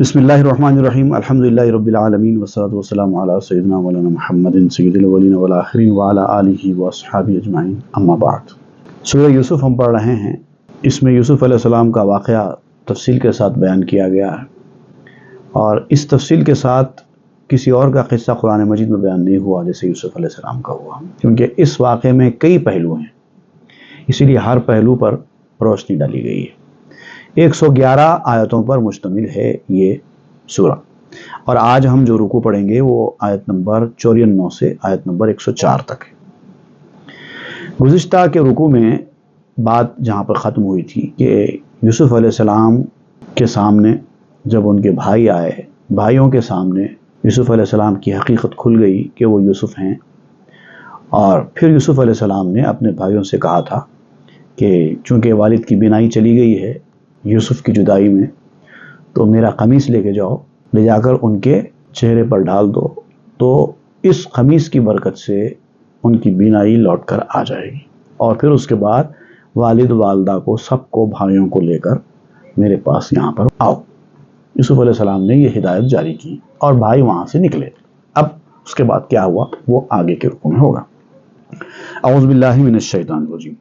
بسم اللہ الرحمن الرحیم الحمدللہ رب العالمین والصلاة والسلام علی سیدنا مولانا محمد سید الاولین والآخرین وعلی آلہ واصحابہ اجمعین اما بعد۔ سورہ یوسف ہم پڑھ رہے ہیں۔ اس میں یوسف علیہ السلام کا واقعہ تفصیل کے ساتھ بیان کیا گیا ہے، اور اس تفصیل کے ساتھ کسی اور کا قصہ قرآن مجید میں بیان نہیں ہوا جیسے یوسف علیہ السلام کا ہوا، کیونکہ اس واقعے میں کئی پہلو ہیں، اسی لیے ہر پہلو پر روشنی ڈالی گئی ہے۔ 111 آیتوں پر مشتمل ہے یہ سورہ، اور آج ہم جو رکوع پڑھیں گے وہ آیت نمبر 94 سے آیت نمبر 104 تک ہے۔ گزشتہ کے رکوع میں بات جہاں پر ختم ہوئی تھی کہ یوسف علیہ السلام کے سامنے جب ان کے بھائی آئے، بھائیوں کے سامنے یوسف علیہ السلام کی حقیقت کھل گئی کہ وہ یوسف ہیں، اور پھر یوسف علیہ السلام نے اپنے بھائیوں سے کہا تھا کہ چونکہ والد کی بینائی چلی گئی ہے یوسف کی جدائی میں، تو میرا قمیص لے کے جاؤ، لے جا کر ان کے چہرے پر ڈال دو، تو اس قمیص کی برکت سے ان کی بینائی لوٹ کر آ جائے گی، اور پھر اس کے بعد والد والدہ کو سب کو بھائیوں کو لے کر میرے پاس یہاں پر آؤ۔ یوسف علیہ السلام نے یہ ہدایت جاری کی اور بھائی وہاں سے نکلے۔ اب اس کے بعد کیا ہوا وہ آگے کے رکوع میں ہوگا۔ اعوذ باللہ من الشیطان الرجیم۔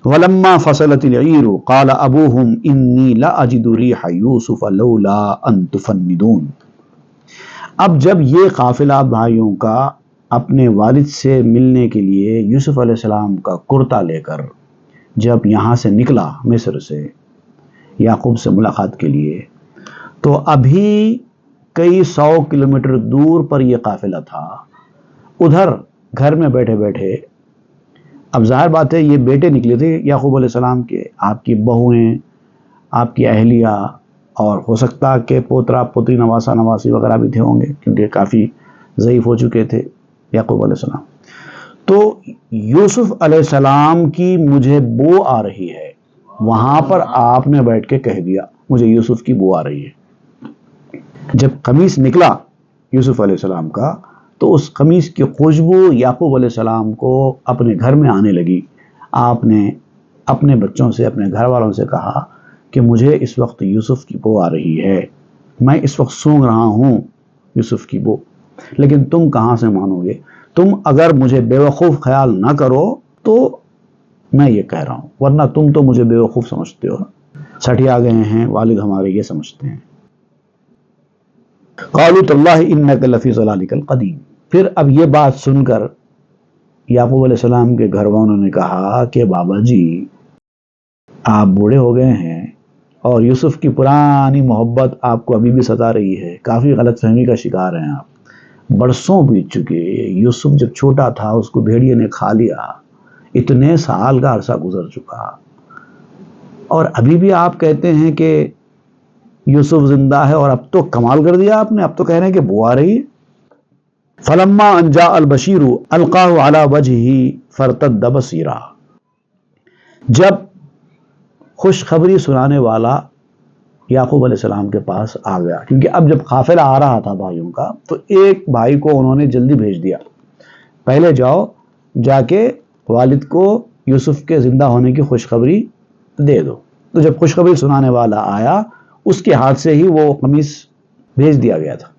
وَلَمَّا فَصَلَتِ الْعِيرُ قَالَ أَبُوهُمْ إِنِّي لَأَجِدُ رِيحَ يُوسُفَ لَوْلَا أَن تُفَنِّدُونِ۔ اب جب یہ قافلہ بھائیوں کا اپنے والد سے ملنے کے لیے یوسف علیہ السلام کا کرتا لے کر جب یہاں سے نکلا مصر سے یعقوب سے ملاقات کے لیے، تو ابھی کئی 100 کلومیٹر دور پر یہ قافلہ تھا۔ ادھر گھر میں بیٹھے بیٹھے، اب ظاہر بات ہے یہ بیٹے نکلے تھے یعقوب علیہ السلام کے، آپ کی بہویں، آپ کی اہلیہ، اور ہو سکتا کہ پوترا پوتری نواسا نواسی وغیرہ بھی تھے ہوں گے، کیونکہ کافی ضعیف ہو چکے تھے یعقوب علیہ السلام۔ تو یوسف علیہ السلام کی مجھے بو آ رہی ہے، وہاں پر آپ نے بیٹھ کے کہہ دیا مجھے یوسف کی بو آ رہی ہے۔ جب قمیص نکلا یوسف علیہ السلام کا، تو اس قمیص کی خوشبو یعقوب علیہ السلام کو اپنے گھر میں آنے لگی۔ آپ نے اپنے بچوں سے، اپنے گھر والوں سے کہا کہ مجھے اس وقت یوسف کی بو آ رہی ہے، میں اس وقت سونگ رہا ہوں یوسف کی بو، لیکن تم کہاں سے مانو گے؟ تم اگر مجھے بیوقوف خیال نہ کرو تو میں یہ کہہ رہا ہوں، ورنہ تم تو مجھے بیوقوف سمجھتے ہو، سٹیا گئے ہیں والد ہمارے یہ سمجھتے ہیں۔ قالوا تاللہ انک لفی ضلالک القدیم۔ پھر اب یہ بات سن کر یعقوب علیہ السلام کے گھر والوں نے کہا کہ بابا جی آپ بوڑھے ہو گئے ہیں، اور یوسف کی پرانی محبت آپ کو ابھی بھی ستا رہی ہے، کافی غلط فہمی کا شکار ہیں آپ۔ برسوں بیت چکے، یوسف جب چھوٹا تھا اس کو بھیڑیے نے کھا لیا، اتنے سال کا عرصہ گزر چکا، اور ابھی بھی آپ کہتے ہیں کہ یوسف زندہ ہے، اور اب تو کمال کر دیا آپ نے، اب تو کہہ رہے ہیں کہ بو آ رہی ہے۔ فلما ان جاء البشیر القاہ علی وجہہ فارتد بصیرا۔ جب خوشخبری سنانے والا یعقوب علیہ السلام کے پاس آ گیا، کیونکہ اب جب قافلہ آ رہا تھا بھائیوں کا، تو ایک بھائی کو انہوں نے جلدی بھیج دیا، پہلے جاؤ جا کے والد کو یوسف کے زندہ ہونے کی خوشخبری دے دو۔ تو جب خوشخبری سنانے والا آیا، اس کے ہاتھ سے ہی وہ قمیص بھیج دیا گیا تھا۔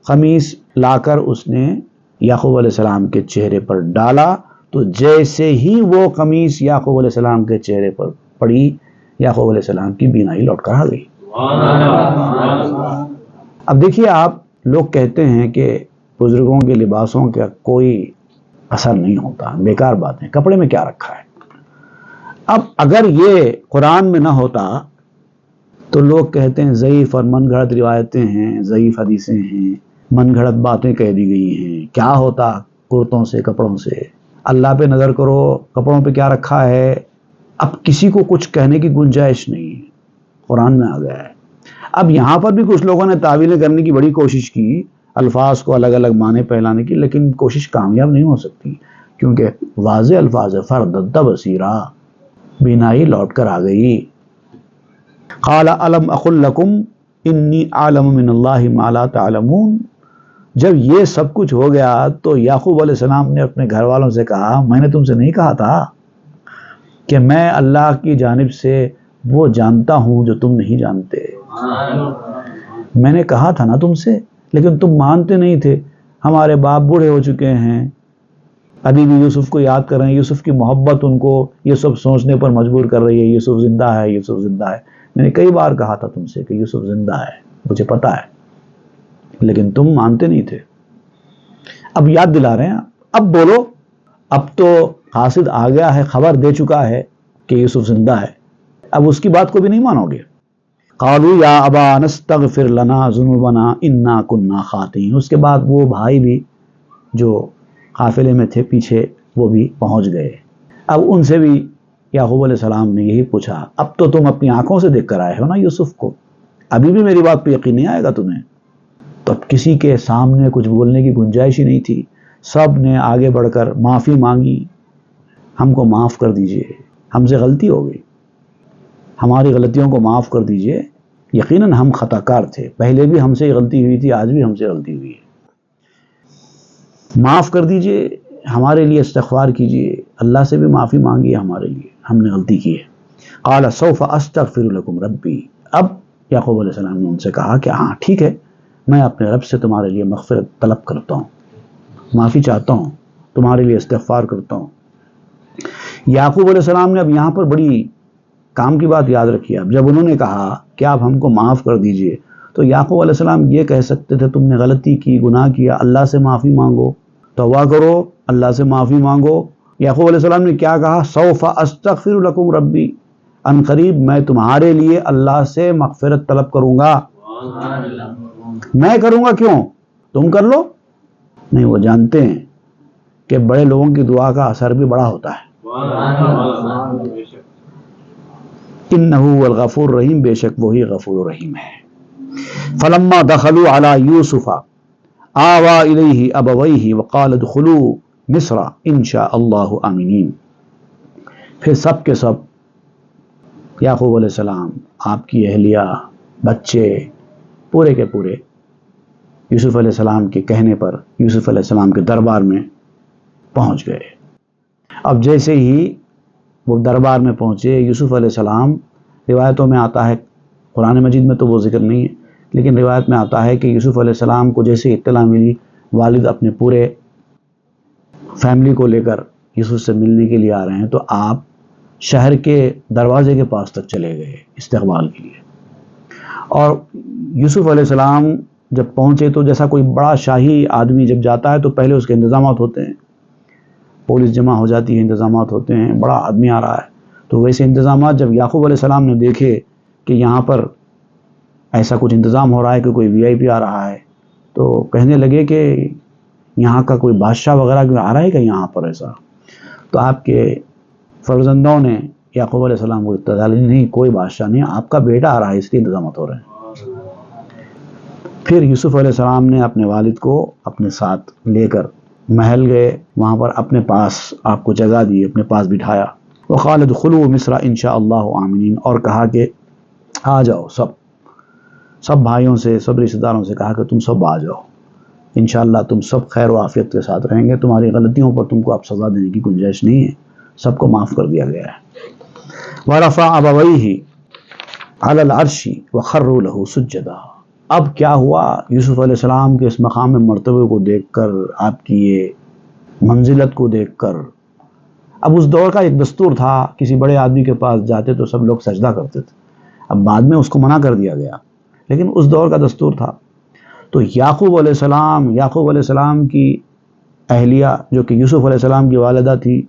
قمیص لا کر اس نے یعقوب علیہ السلام کے چہرے پر ڈالا، تو جیسے ہی وہ قمیص یعقوب علیہ السلام کے چہرے پر پڑی، یعقوب علیہ السلام کی بینائی لوٹ کر آ گئی۔ اب دیکھیے، آپ لوگ کہتے ہیں کہ بزرگوں کے لباسوں کا کوئی اثر نہیں ہوتا، بیکار بات ہے، کپڑے میں کیا رکھا ہے۔ اب اگر یہ قرآن میں نہ ہوتا تو لوگ کہتے ہیں ضعیف اور من گھڑت روایتیں ہیں، ضعیف حدیثیں ہیں، من گھڑت باتیں کہہ دی گئی ہیں، کیا ہوتا کرتوں سے کپڑوں سے، اللہ پہ نظر کرو، کپڑوں پہ کیا رکھا ہے۔ اب کسی کو کچھ کہنے کی گنجائش نہیں ہے، قرآن میں آ گیا ہے۔ اب یہاں پر بھی کچھ لوگوں نے تعویلیں کرنے کی بڑی کوشش کی، الفاظ کو الگ الگ معنی پھیلانے کی، لیکن کوشش کامیاب نہیں ہو سکتی، کیونکہ واضح الفاظ ہے، فارتد بصیرا، بینائی لوٹ کر آ گئی۔ قال الم اقل لکم انی اعلم من اللہ ما لا تعلمون۔ جب یہ سب کچھ ہو گیا تو یعقوب علیہ السلام نے اپنے گھر والوں سے کہا میں نے تم سے نہیں کہا تھا کہ میں اللہ کی جانب سے وہ جانتا ہوں جو تم نہیں جانتے۔ میں نے کہا تھا نا تم سے، لیکن تم مانتے نہیں تھے. ہمارے باپ بوڑھے ہو چکے ہیں، ابھی بھی یوسف کو یاد کر رہے ہیں، یوسف کی محبت ان کو یہ سب سوچنے پر مجبور کر رہی ہے، یوسف زندہ ہے، یوسف زندہ ہے. میں نے کئی بار کہا تھا تم سے کہ یوسف زندہ ہے، مجھے پتا ہے، لیکن تم مانتے نہیں تھے. اب یاد دلا رہے ہیں، اب بولو. اب تو قاصد آ گیا ہے، خبر دے چکا ہے کہ یوسف زندہ ہے، اب اس کی بات کو بھی نہیں مانو گے. قالوا یا ابا نستغفر لنا ذنوبنا انا كنا خاطئین. اس کے بعد وہ بھائی بھی جو قافلے میں تھے پیچھے، وہ بھی پہنچ گئے. اب ان سے بھی یعقوب علیہ السلام نے یہی پوچھا، اب تو تم اپنی آنکھوں سے دیکھ کر آئے ہو نا یوسف کو، ابھی بھی میری بات پہ یقین نہیں آئے گا تمہیں؟ تو اب کسی کے سامنے کچھ بولنے کی گنجائش ہی نہیں تھی. سب نے آگے بڑھ کر معافی مانگی، ہم کو معاف کر دیجئے، ہم سے غلطی ہو گئی، ہماری غلطیوں کو معاف کر دیجئے. یقیناً ہم خطا کار تھے، پہلے بھی ہم سے غلطی ہوئی تھی، آج بھی ہم سے غلطی ہوئی ہے، معاف کر دیجئے، ہمارے لیے استغفار کیجئے، اللہ سے بھی معافی مانگی ہمارے لیے، ہم نے غلطی کی ہے. قال سوف استغفر لکم ربی. اب یعقوب علیہ السلام نے ان سے کہا کہ ہاں ٹھیک ہے، میں اپنے رب سے تمہارے لیے مغفرت طلب کرتا ہوں، معافی چاہتا ہوں، تمہارے لیے استغفار کرتا ہوں. یعقوب علیہ السلام نے اب یہاں پر بڑی کام کی بات یاد رکھی. اب جب انہوں نے کہا کہ آپ ہم کو معاف کر دیجئے، تو یعقوب علیہ السلام یہ کہہ سکتے تھے تم نے غلطی کی، گناہ کیا، اللہ سے معافی مانگو، توبہ کرو، اللہ سے معافی مانگو. یعقوب علیہ السلام نے کیا کہا؟ سوف استغفر لکم ربی، ان قریب میں تمہارے لیے اللہ سے مغفرت طلب کروں گا. میں کروں گا کیوں؟ تم کر لو. نہیں، وہ جانتے ہیں کہ بڑے لوگوں کی دعا کا اثر بھی بڑا ہوتا ہے. انہ هو الغفور الرحیم، بے شک وہی غفور الرحیم ہے. فلما دخلوا علی یوسف آوى الیہ ابویہ وقال ادخلوا مصر ان شاء اللہ آمنین. پھر سب کے سب یعقوب علیہ السلام، آپ کی اہلیہ، بچے، پورے کے پورے یوسف علیہ السلام کے کہنے پر یوسف علیہ السلام کے دربار میں پہنچ گئے. اب جیسے ہی وہ دربار میں پہنچے، یوسف علیہ السلام، روایتوں میں آتا ہے، قرآن مجید میں تو وہ ذکر نہیں ہے، لیکن روایت میں آتا ہے کہ یوسف علیہ السلام کو جیسے اطلاع ملی، والد اپنے پورے فیملی کو لے کر یوسف سے ملنے کے لیے آ رہے ہیں، تو آپ شہر کے دروازے کے پاس تک چلے گئے استقبال کے لیے. اور یوسف علیہ السلام جب پہنچے تو جیسا کوئی بڑا شاہی آدمی جب جاتا ہے تو پہلے اس کے انتظامات ہوتے ہیں، پولیس جمع ہو جاتی ہے، انتظامات ہوتے ہیں، بڑا آدمی آ رہا ہے. تو ویسے انتظامات جب یعقوب علیہ السلام نے دیکھے کہ یہاں پر ایسا کچھ انتظام ہو رہا ہے کہ کوئی وی آئی پی آ رہا ہے، تو کہنے لگے کہ یہاں کا کوئی بادشاہ وغیرہ آ رہا ہے کہ یہاں پر ایسا. تو آپ کے فرزندوں نے یعقوب علیہ السلام کو اطلاع دی، نہیں کوئی بادشاہ نہیں، آپ کا بیٹا آ رہا ہے، اس لیے انتظامات ہو رہے ہیں. پھر یوسف علیہ السلام نے اپنے والد کو اپنے ساتھ لے کر محل گئے، وہاں پر اپنے پاس آپ کو جگہ دی، اپنے پاس بٹھایا. وقال ادخلوا مصر ان شاء اللہ آمنین، اور کہا کہ آ جاؤ، سب بھائیوں سے، سب رشتہ داروں سے کہا کہ تم سب آ جاؤ، انشاءاللہ تم سب خیر و عافیت کے ساتھ رہیں گے، تمہاری غلطیوں پر تم کو اب سزا دینے کی گنجائش نہیں ہے، سب کو معاف کر دیا گیا ہے. وَرَفَعَ أَبَوَيْهِ عَلَى الْعَرْشِ وَخَرُّوا لَهُ سُجَّدًا. اب کیا ہوا؟ یوسف علیہ السلام کے اس مقام مرتبے کو دیکھ کر، آپ کی یہ منزلت کو دیکھ کر، اب اس دور کا ایک دستور تھا، کسی بڑے آدمی کے پاس جاتے تو سب لوگ سجدہ کرتے تھے. اب بعد میں اس کو منع کر دیا گیا، لیکن اس دور کا دستور تھا. تو یعقوب علیہ السلام کی اہلیہ جو کہ یوسف علیہ السلام کی والدہ تھی،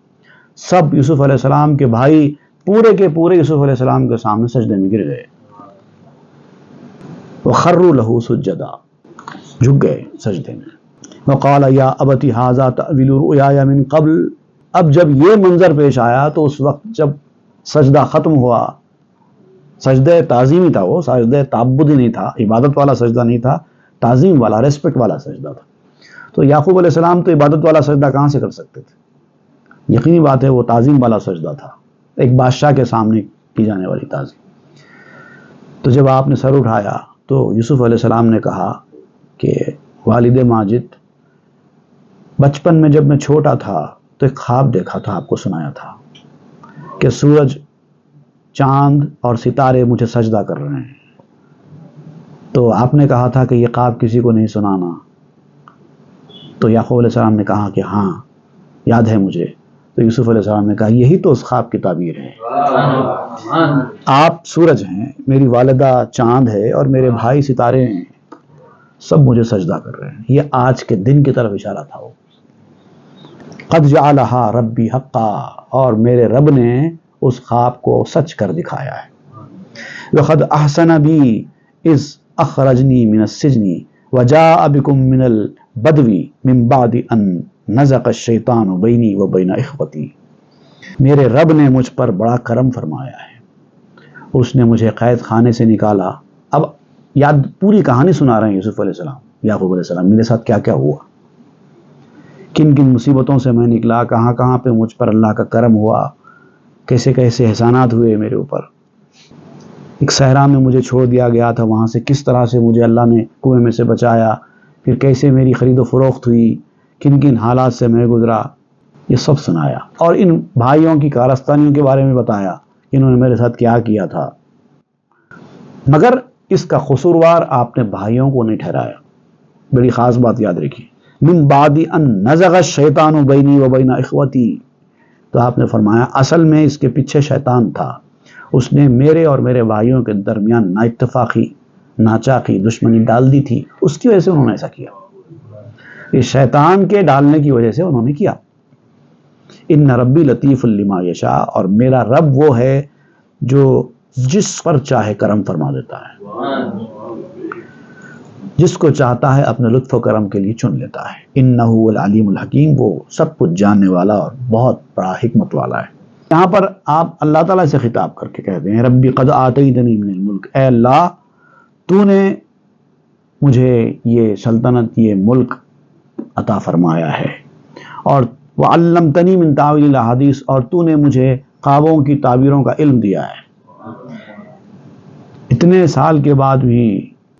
سب یوسف علیہ السلام کے بھائی پورے کے پورے یوسف علیہ السلام کے سامنے سجدے میں گر گئے. وَخَرُّوا لَهُ سُجَّدًا، جھک گئے سجدے میں. وَقَالَ يَا أَبَتِ هَذَا تَأْوِيلُ رُؤْيَايَ مِن قَبْلُ. اب جب یہ منظر پیش آیا تو اس وقت جب سجدہ ختم ہوا، سجدہ تعظیمی تھا، وہ سجدہ تعبدی نہیں تھا، عبادت والا سجدہ نہیں تھا، تعظیم والا، ریسپیکٹ والا سجدہ تھا. تو یعقوب علیہ السلام تو عبادت والا سجدہ کہاں سے کر سکتے تھے؟ یقینی بات ہے وہ تعظیم والا سجدہ تھا، ایک بادشاہ کے سامنے کی جانے والی تعظیم. تو جب آپ نے سر اٹھایا تو یوسف علیہ السلام نے کہا کہ والد ماجد، بچپن میں جب میں چھوٹا تھا تو ایک خواب دیکھا تھا، آپ کو سنایا تھا کہ سورج، چاند اور ستارے مجھے سجدہ کر رہے ہیں. تو آپ نے کہا تھا کہ یہ خواب کسی کو نہیں سنانا. تو یعقوب علیہ السلام نے کہا کہ ہاں یاد ہے مجھے. تو یوسف علیہ السلام نے کہا یہی تو اس خواب کی تعبیر ہے. آپ سورج ہیں، میری والدہ چاند ہے، اور میرے بھائی ستارے ہیں، سب مجھے سجدہ کر رہے ہیں. یہ آج کے دن کی طرف اشارہ تھا. وہ قد جعلها ربی حقا، اور میرے رب نے اس خواب کو سچ کر دکھایا ہے. وقد احسن بی اذ اخرجنی من السجن وجاء بکم من البدو من بعد ان نزغ الشیطان بینی و بین اخوتی. میرے رب نے مجھ پر بڑا کرم فرمایا ہے. اس نے مجھے قید خانے سے نکالا. اب یاد پوری کہانی سنا رہے ہیں یوسف علیہ السلام، یعقوب علیہ السلام، میرے ساتھ کیا کیا ہوا، کن کن مصیبتوں سے میں نکلا، کہاں کہاں پہ مجھ پر اللہ کا کرم ہوا، کیسے کیسے احسانات ہوئے میرے اوپر. ایک صحرا میں مجھے چھوڑ دیا گیا تھا، وہاں سے کس طرح سے مجھے اللہ نے کنویں میں سے بچایا، پھر کیسے میری خرید و فروخت ہوئی، کن کن حالات سے میں گزرا، یہ سب سنایا. اور ان بھائیوں کی کارستانیوں کے بارے میں بتایا کہ انہوں نے میرے ساتھ کیا کیا تھا. مگر اس کا قصوروار آپ نے بھائیوں کو نہیں ٹھہرایا. بڑی خاص بات یاد رکھیے، من بعد ان نزغ الشیطان بینی و بین اخوتی. تو آپ نے فرمایا اصل میں اس کے پیچھے شیطان تھا، اس نے میرے اور میرے بھائیوں کے درمیان نا اتفاقی، ناچاقی، دشمنی ڈال دی تھی. اس کی وجہ سے انہوں نے ایسا کیا، اس شیطان کے ڈالنے کی وجہ سے انہوں نے کیا. ان ربی لطیف لما یشاء، اور میرا رب وہ ہے جو جس پر چاہے کرم فرما دیتا ہے، جس کو چاہتا ہے اپنے لطف و کرم کے لیے چن لیتا ہے. انہ العلیم الحکیم، وہ سب کچھ جاننے والا اور بہت بڑا حکمت والا ہے. یہاں پر آپ اللہ تعالیٰ سے خطاب کر کے کہتے ہیں ربی قد آتیتنی من الملک، اے اللہ تو نے مجھے یہ سلطنت، یہ ملک عطا فرمایا ہے. اور وعلمتنی من تاویل الاحادیث، اور تو نے مجھے خوابوں کی تعبیروں کا علم دیا ہے. اتنے سال کے بعد بھی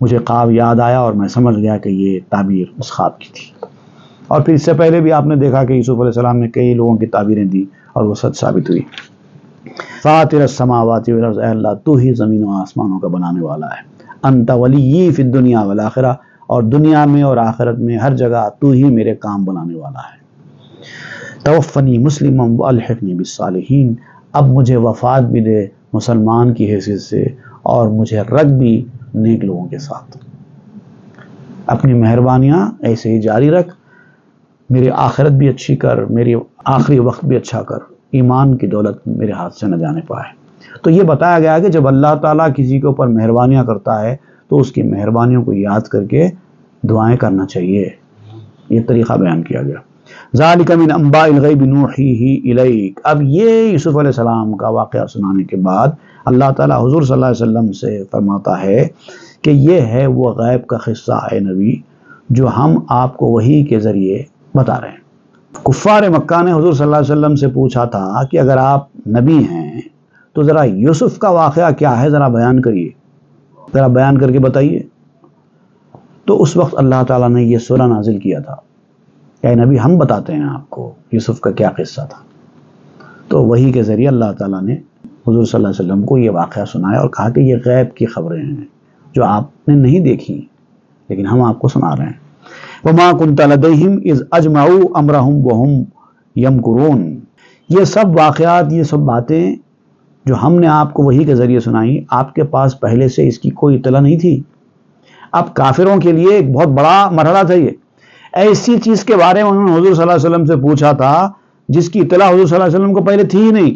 مجھے خواب یاد آیا اور میں سمجھ گیا کہ یہ تعبیر اس خواب کی تھی. اور پھر اس سے پہلے بھی آپ نے دیکھا کہ یوسف علیہ السلام نے کئی لوگوں کی تعبیریں دی اور وہ سچ ثابت ہوئی. فاطر السماوات والارض، اے اللہ تو ہی زمین و آسمانوں کا بنانے والا ہے. انت ولی فی الدنیا والآخرہ، اور دنیا میں اور آخرت میں ہر جگہ تو ہی میرے کام بنانے والا ہے. توفنی مسلما والحقنی بالصالحین، اب مجھے وفات بھی دے مسلمان کی حیثیت سے، اور مجھے رکھ بھی نیک لوگوں کے ساتھ. اپنی مہربانیاں ایسے ہی جاری رکھ، میری آخرت بھی اچھی کر، میری آخری وقت بھی اچھا کر، ایمان کی دولت میرے ہاتھ سے نہ جانے پائے. تو یہ بتایا گیا کہ جب اللہ تعالیٰ کسی کے اوپر مہربانیاں کرتا ہے تو اس کی مہربانیوں کو یاد کر کے دعائیں کرنا چاہیے. یہ طریقہ بیان کیا گیا. ذالک من انباء الغیب نوحیہ الیک. اب یہ یوسف علیہ السلام کا واقعہ سنانے کے بعد اللہ تعالیٰ حضور صلی اللہ علیہ وسلم سے فرماتا ہے کہ یہ ہے وہ غیب کا قصہ اے نبی جو ہم آپ کو وحی کے ذریعے بتا رہے ہیں. کفار مکہ نے حضور صلی اللہ علیہ وسلم سے پوچھا تھا کہ اگر آپ نبی ہیں تو ذرا یوسف کا واقعہ کیا ہے، ذرا بیان کریے، ذرا بیان کر کے بتائیے. تو اس وقت اللہ تعالیٰ نے یہ سورہ نازل کیا تھا کہ اے نبی ہم بتاتے ہیں آپ کو یوسف کا کیا قصہ تھا. تو وحی کے ذریعے اللہ تعالیٰ نے حضور صلی اللہ علیہ وسلم کو یہ واقعہ سنایا اور کہا کہ یہ غیب کی خبریں ہیں جو آپ نے نہیں دیکھی لیکن ہم آپ کو سنا رہے ہیں. وما كنت لديهم اذ اجمعوا امرهم وهم يمكرون. یہ سب واقعات، یہ سب باتیں جو ہم نے آپ کو وحی کے ذریعے سنائی، آپ کے پاس پہلے سے اس کی کوئی اطلاع نہیں تھی. اب کافروں کے لیے ایک بہت بڑا مرحلہ تھا. یہ ایسی چیز کے بارے میں انہوں نے حضور صلی اللہ علیہ وسلم سے پوچھا تھا جس کی اطلاع حضور صلی اللہ علیہ وسلم کو پہلے تھی ہی نہیں.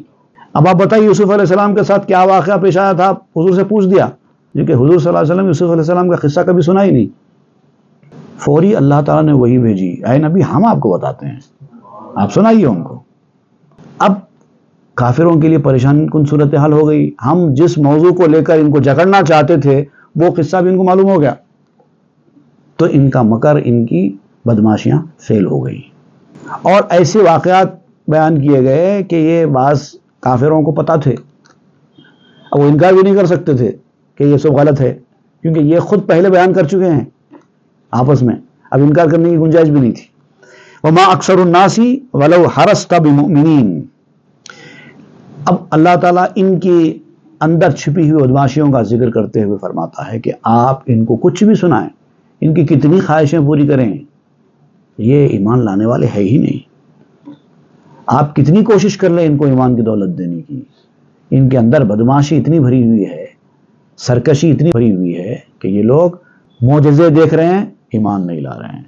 اب آپ بتائیے یوسف علیہ السلام کے ساتھ کیا واقعہ پیش آیا تھا، حضور سے پوچھ دیا، جو کہ حضور صلی اللہ علیہ وسلم یوسف علیہ السلام کا قصہ کبھی سنا ہی نہیں. فوری اللہ تعالیٰ نے وہی بھیجی، اے نبی ہم آپ کو بتاتے ہیں، آپ سنائیے ان کو. اب کافروں کے لیے پریشان کن صورتحال ہو گئی. ہم جس موضوع کو لے کر ان کو جکڑنا چاہتے تھے وہ قصہ بھی ان کو معلوم ہو گیا، تو ان کا مکر، ان کی بدماشیاں فیل ہو گئی. اور ایسے واقعات بیان کیے گئے کہ یہ بعض کافروں کو پتہ تھے، اب وہ انکار بھی نہیں کر سکتے تھے کہ یہ سب غلط ہے، کیونکہ یہ خود پہلے بیان کر چکے ہیں آپس میں، اب انکار کرنے کی گنجائش بھی نہیں تھی. وما اکثر الناس ولو حرصت بمؤمنین. اب اللہ تعالیٰ ان کی اندر چھپی ہوئی بدماشیوں کا ذکر کرتے ہوئے فرماتا ہے کہ آپ ان کو کچھ بھی سنائیں، ان کی کتنی خواہشیں پوری کریں، یہ ایمان لانے والے ہے ہی نہیں۔ آپ کتنی کوشش کر لیں ان کو ایمان کی دولت دینے کی، ان کے اندر بدماشی اتنی بھری ہوئی ہے، سرکشی اتنی بھری ہوئی ہے کہ یہ لوگ معجزے دیکھ رہے ہیں، ایمان نہیں لا رہے ہیں،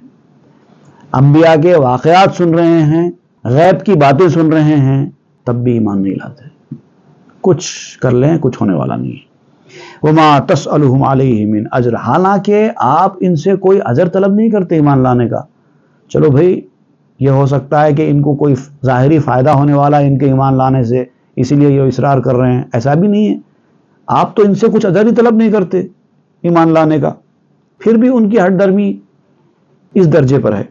انبیاء کے واقعات سن رہے ہیں، غیب کی باتیں سن رہے ہیں، تب بھی ایمان نہیں لاتے۔ کچھ کر لیں، کچھ ہونے والا نہیں۔ وما تسألهم علیہ من اجر، حالانکہ آپ ان سے کوئی اجر طلب نہیں کرتے ایمان لانے کا۔ چلو بھائی، یہ ہو سکتا ہے کہ ان کو کوئی ظاہری فائدہ ہونے والا ہے ان کے ایمان لانے سے، اسی لیے یہ اصرار کر رہے ہیں، ایسا بھی نہیں ہے۔ آپ تو ان سے کچھ اجر ہی طلب نہیں کرتے ایمان لانے کا، پھر بھی ان کی ہٹ درمی اس درجے پر ہے۔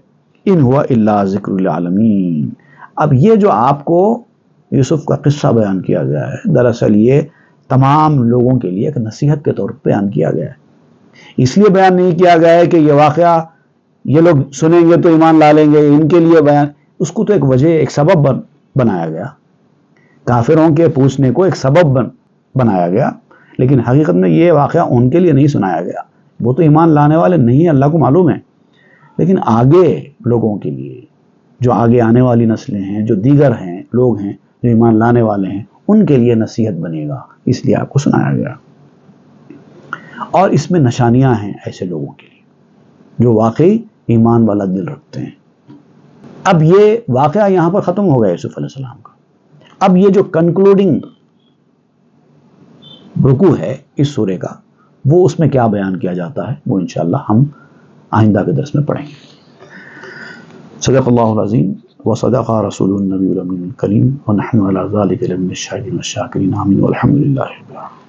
ان ہوا الا ذکر للعالمین۔ اب یہ جو آپ کو یوسف کا قصہ بیان کیا گیا ہے، دراصل یہ تمام لوگوں کے لیے ایک نصیحت کے طور پر بیان کیا گیا ہے۔ اس لیے بیان نہیں کیا گیا ہے کہ یہ واقعہ یہ لوگ سنیں گے تو ایمان لا لیں گے، ان کے لیے بیان، اس کو تو ایک وجہ، ایک سبب بنایا گیا، کافروں کے پوچھنے کو ایک سبب بنایا گیا، لیکن حقیقت میں یہ واقعہ ان کے لیے نہیں سنایا گیا۔ وہ تو ایمان لانے والے نہیں، اللہ کو معلوم ہے، لیکن آگے لوگوں کے لیے، جو آگے آنے والی نسلیں ہیں، جو دیگر ہیں لوگ ہیں جو ایمان لانے والے ہیں، ان کے لیے نصیحت بنے گا، اس لیے آپ کو سنایا گیا۔ اور اس میں نشانیاں ہیں ایسے لوگوں کے لیے جو واقعی ایمان والا دل رکھتے ہیں۔ اب یہ واقعہ یہاں پر ختم ہو گیا یوسف علیہ السلام کا۔ اب یہ جو کنکلوڈنگ رکوع ہے اس سورے کا، وہ اس میں کیا بیان کیا جاتا ہے، وہ انشاءاللہ ہم آئندہ کے درس میں پڑھیں گے۔ صدق اللہ العظیم وصدق رسول النبی الامین الکریم ونحن علی ذلک لمن الشاہدین والشاکرین، آمین والحمد للہ رب العالمین۔